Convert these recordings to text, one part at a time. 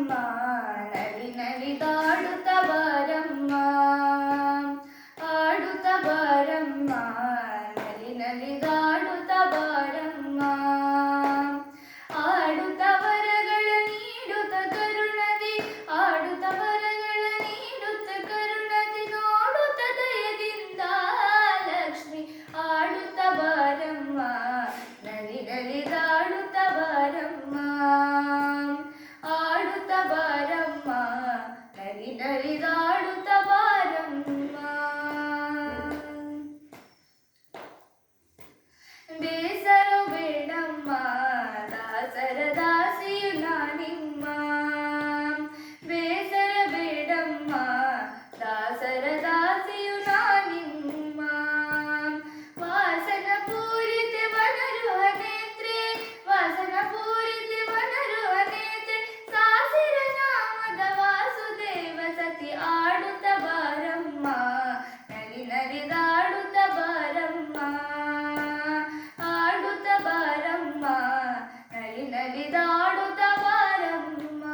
ನಲಿ ನಲಿದಾಡುತ್ತ ಬಾರಮ್ಮ, ಆಡುತ್ತ ಬಾರಮ್ಮ, ನಲಿ ನಲಿದಾಡುತ್ತ ಬಾರಮ್ಮ, ಆಡುತ್ತ ವರಗಳ ನೀಡುತ್ತ ಕರುಣದಿ, ಆಡುತ್ತ ವರಗಳ ನೀಡುತ್ತ ಕರುಣದಿ, ನೋಡುತ್ತ ದಯದಿಂದ ಲಕ್ಷ್ಮಿ ಆಡುತ್ತ ಬಾರಮ್ಮ, ನಲಿ ನಲಿದಾಡುತ್ತ ಬಾರಮ್ಮ, ಆಡುತ್ತ ಬಾರಮ್ಮ, ನಲಿ ನಲಿದಾಡುತ್ತ ಬಾರಮ್ಮ. ಬೇಸರ ಬೇಡಮ್ಮ, ದಾಸರ ದಾಸಿಯು ನಾನಿಮ್ಮ, ಬೇಸರ ಬೇಡಮ್ಮ, ದಾಸರ ದಾಸಿಯು ನಾನಿಮ್ಮ, ವಾಸನ ಪೂರಿತೆ ವನರುಹ ನೇತ್ರೆ, ವಾಸನ ಪೂರಿತೆ ವನರುಹ ನೇತ್ರೆ, ಸಾಸಿರ ನಾಮದ ವಾಸುದೇವ ಸತಿ ಆಡುತ್ತ ಬಾರಮ್ಮ, ನಲಿ ನಲಿದಾಡುತ್ತ ಬಾರಮ್ಮ, ಆಡುತ್ತ ಬಾರಮ್ಮ, ನಲಿ ನಲಿದಾಡುತ್ತ ಬಾರಮ್ಮ.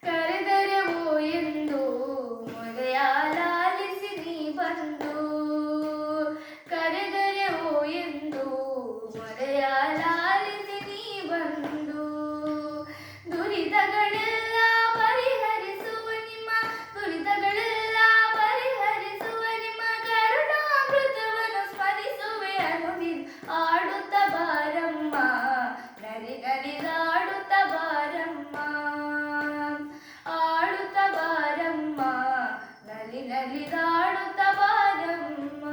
ಕರೆದರೆ ಓ ಎಂದು ಮೊರೆಯ ಲಾಲಿಸಿ ನೀ ಬಂದು, ಕರೆದರೆ ಓ ಎಂದು ಮೊರೆಯ ಲಾಲಿಸಿ ನೀ ಬಂದು, ದುರಿತಗಳೆಲ್ಲ ಪರಿಹರಿಸುವ ನಿಮ್ಮ, ದುರಿತಗಳೆಲ್ಲ ಪರಿಹರಿಸುವ ನಿಮ್ಮ ಕರುಣಾಮೃತವನ್ನು ಸ್ಮರಿಸುವೆ ಅನುದಿನ, ಆಡುತ್ತ ಬಾರಮ್ಮ, ನಲಿ ನಲಿದಾಡುತ್ತ ಬಾರಮ್ಮ, ಆಡುತ್ತ ಬಾರಮ್ಮ, ನಲಿ ನಲಿದಾಡುತ್ತ ಬಾರಮ್ಮ.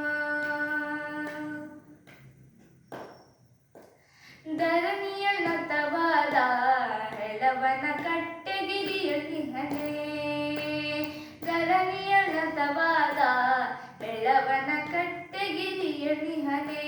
ಧರಣಿಯನ್ನತವಾದ ಹೆಳವನ ಕಟ್ಟೆಗಿರಿಯಲಿಹನೆ, ಧರಣಿಯನ್ನತವಾದ ಹೆಳವನ ಕಟ್ಟೆಗಿರಿಯಲಿಹನೆ,